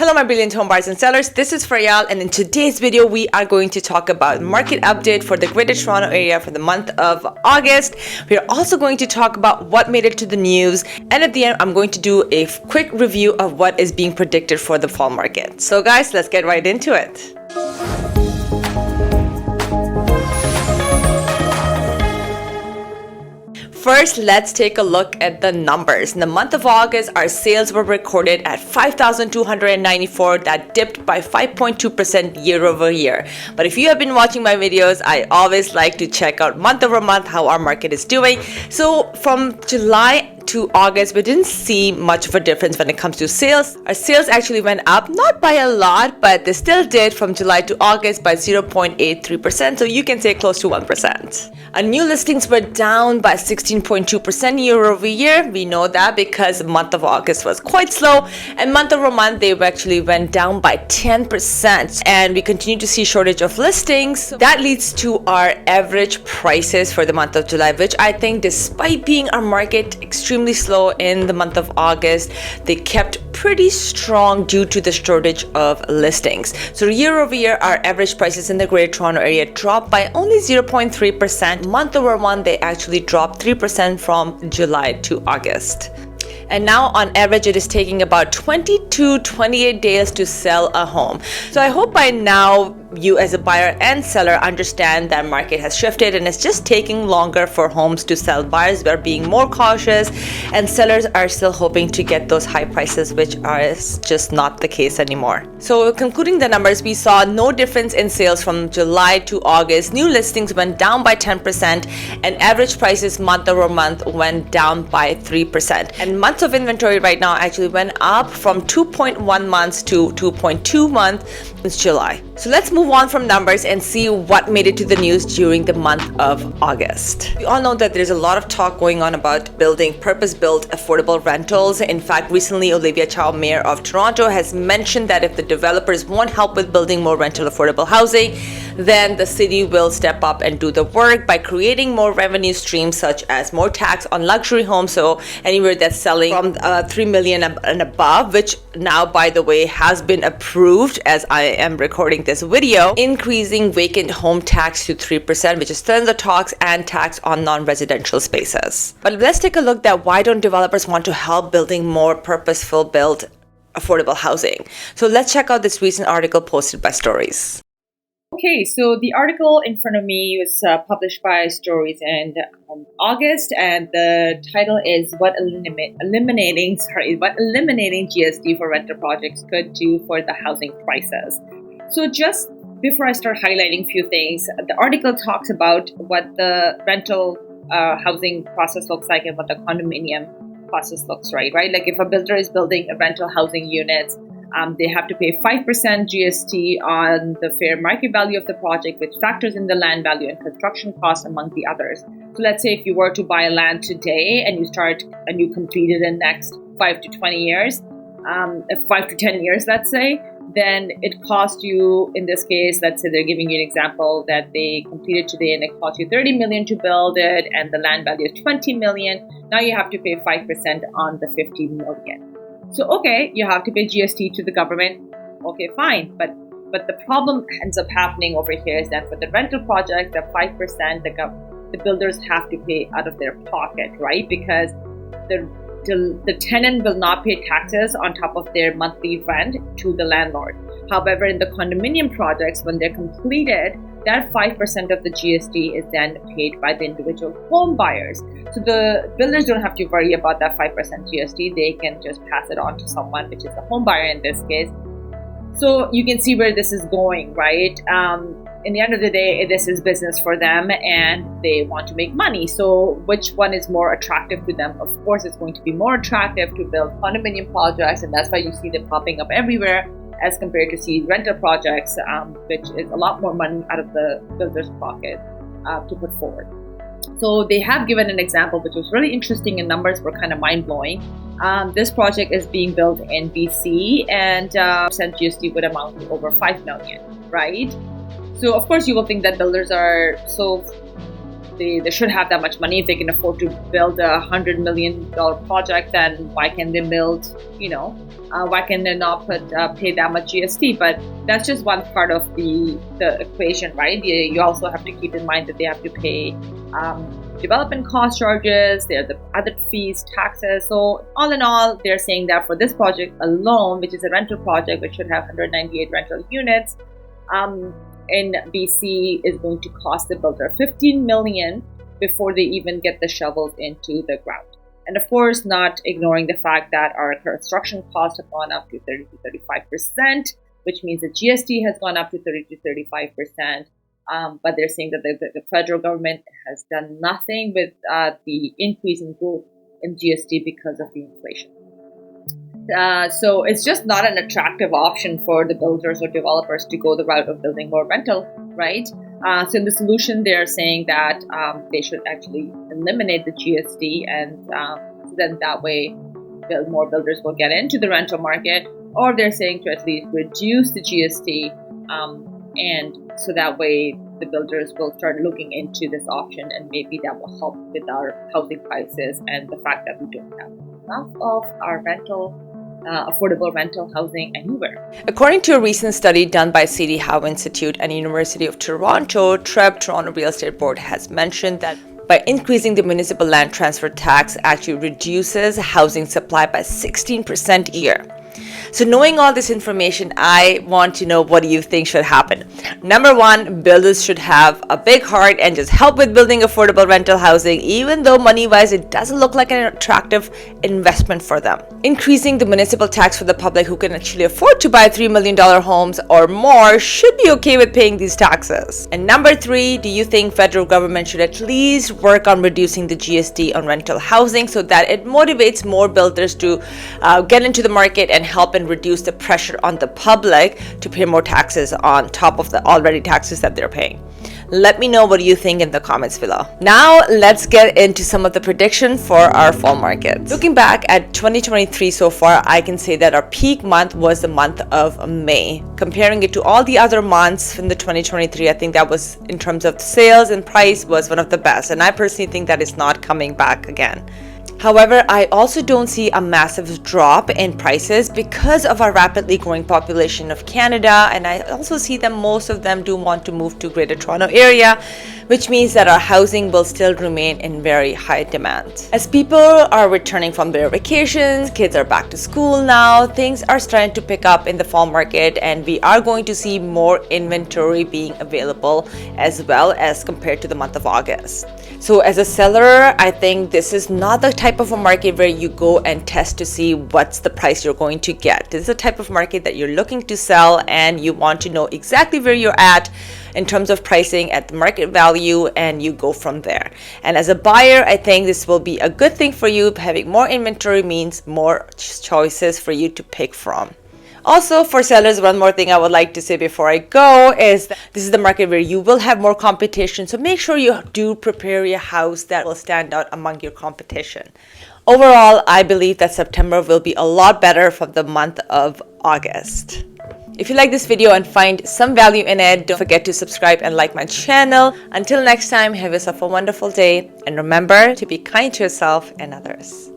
Hello my brilliant home buyers and sellers, this is Frayal, and in today's video we are going to talk about market update for the Greater Toronto area for the month of August. We are also going to talk about what made it to the news, and at the end I'm going to do a quick review of what is being predicted for the fall market. So guys, let's get right into it. First, let's take a look at the numbers. In the month of August, our sales were recorded at 5,294. That dipped by 5.2% year over year. But if you have been watching my videos, I always like to check out month over month how our market is doing. So from July to August, we didn't see much of a difference when it comes to sales. Our sales actually went up, not by a lot, but they still did from July to August by 0.83%. So you can say close to 1%. Our new listings were down by 16.2% year over year. We know that because the month of August was quite slow, and month over month they actually went down by 10%. And we continue to see shortage of listings. That leads to our average prices for the month of July, which I think, despite being our market extremely slow in the month of August, they kept pretty strong due to the shortage of listings. So year over year, our average prices in the Greater Toronto area dropped by only 0.3%. Month over month, they actually dropped 3% from July to August. And now on average, it is taking about 20 to 28 days to sell a home. So I hope by now you as a buyer and seller understand that market has shifted and it's just taking longer for homes to sell. Buyers are being more cautious and sellers are still hoping to get those high prices, which is just not the case anymore. So concluding the numbers, we saw no difference in sales from July to August. New listings went down by 10% and average prices month over month went down by 3%. And months of inventory right now actually went up from 2.1 months to 2.2 months since July. So let's move on from numbers and see what made it to the news during the month of August. We all know that there's a lot of talk going on about building purpose-built affordable rentals. In fact, recently Olivia Chow, Mayor of Toronto, has mentioned that if the developers want help with building more rental affordable housing, then the city will step up and do the work by creating more revenue streams, such as more tax on luxury homes. So anywhere that's selling from 3 million and above, which now, by the way, has been approved as I am recording this video, increasing vacant home tax to 3%, which is still in the talks, and tax on non-residential spaces. But let's take a look at why don't developers want to help building more purposeful built affordable housing. So let's check out this recent article posted by Stories. Okay, so the article in front of me was published by Stories in August, and the title is what eliminating GST for rental projects could do for the housing prices. So just before I start highlighting a few things, the article talks about what the rental housing process looks like and what the condominium process looks like, right? Like if a builder is building a rental housing unit, they have to pay 5% GST on the fair market value of the project, which factors in the land value and construction costs, among the others. So let's say if you were to buy a land today and you complete it in the next 5 to 20 years, 5 to 10 years, let's say, then it costs you, in this case, let's say they're giving you an example that they completed today and it cost you 30 million to build it and the land value is 20 million. Now you have to pay 5% on the 50 million. So, okay, you have to pay GST to the government. Okay, fine. But the problem ends up happening over here is that for the rental project, the 5%, the builders have to pay out of their pocket, right? Because the tenant will not pay taxes on top of their monthly rent to the landlord. However, in the condominium projects, when they're completed, that 5% of the GST is then paid by the individual home buyers. So the builders don't have to worry about that 5% GST. They can just pass it on to someone, which is the home buyer in this case. So you can see where this is going, right? In the end of the day, this is business for them and they want to make money. So which one is more attractive to them? Of course, it's going to be more attractive to build condominium projects, and that's why you see them popping up everywhere, as compared to see rental projects, which is a lot more money out of the builder's pocket to put forward. So they have given an example which was really interesting, and numbers were kind of mind-blowing. This project is being built in BC, and percent GST would amount to over 5 million, right? So of course you will think that builders are so they should have that much money. If they can afford to build $100 million project, then why can they build, why can they not pay that much GST? But that's just one part of the equation, right? You also have to keep in mind that they have to pay development cost charges, there are the other fees, taxes. So all in all, they're saying that for this project alone, which is a rental project, which should have 198 rental units, in BC is going to cost the builder $15 million before they even get the shovels into the ground. And of course, not ignoring the fact that our construction costs have gone up to 30 to 35%, which means the GST has gone up to 30 to 35%. But they're saying that the federal government has done nothing with the increase in growth in GST because of the inflation. So it's just not an attractive option for the builders or developers to go the route of building more rental, right? So in the solution, they're saying that they should actually eliminate the GST, and then that way more builders will get into the rental market, or they're saying to at least reduce the GST, and so that way the builders will start looking into this option, and maybe that will help with our housing prices and the fact that we don't have enough of our affordable rental housing anywhere. According to a recent study done by City Howe Institute and University of Toronto, Toronto Real Estate Board has mentioned that by increasing the municipal land transfer tax actually reduces housing supply by 16% a year. So knowing all this information, I want to know, what do you think should happen? Number one, builders should have a big heart and just help with building affordable rental housing, even though money-wise it doesn't look like an attractive investment for them. Increasing the municipal tax for the public who can actually afford to buy $3 million homes or more should be okay with paying these taxes. And number three, do you think federal government should at least work on reducing the GST on rental housing so that it motivates more builders to get into the market and help and reduce the pressure on the public to pay more taxes on top of the already taxes that they're paying? Let me know what you think in the comments below. Now let's get into some of the predictions for our fall markets. Looking back at 2023 so far, I can say that our peak month was the month of May. Comparing it to all the other months in the 2023, I think that was, in terms of sales and price, was one of the best. And I personally think that it's not coming back again. However, I also don't see a massive drop in prices because of our rapidly growing population of Canada, and I also see that most of them do want to move to Greater Toronto area, which means that our housing will still remain in very high demand. As people are returning from their vacations, kids are back to school now, things are starting to pick up in the fall market, and we are going to see more inventory being available as well as compared to the month of August. So as a seller, I think this is not the type of a market where you go and test to see what's the price you're going to get. This is a type of market that you're looking to sell, and you want to know exactly where you're at in terms of pricing at the market value, and you go from there. And as a buyer, I think this will be a good thing for you. Having more inventory means more choices for you to pick from. Also, for sellers, one more thing I would like to say before I go is that this is the market where you will have more competition. So make sure you do prepare your house that will stand out among your competition. Overall, I believe that September will be a lot better from the month of August. If you like this video and find some value in it, don't forget to subscribe and like my channel. Until next time, have yourself a wonderful day, and remember to be kind to yourself and others.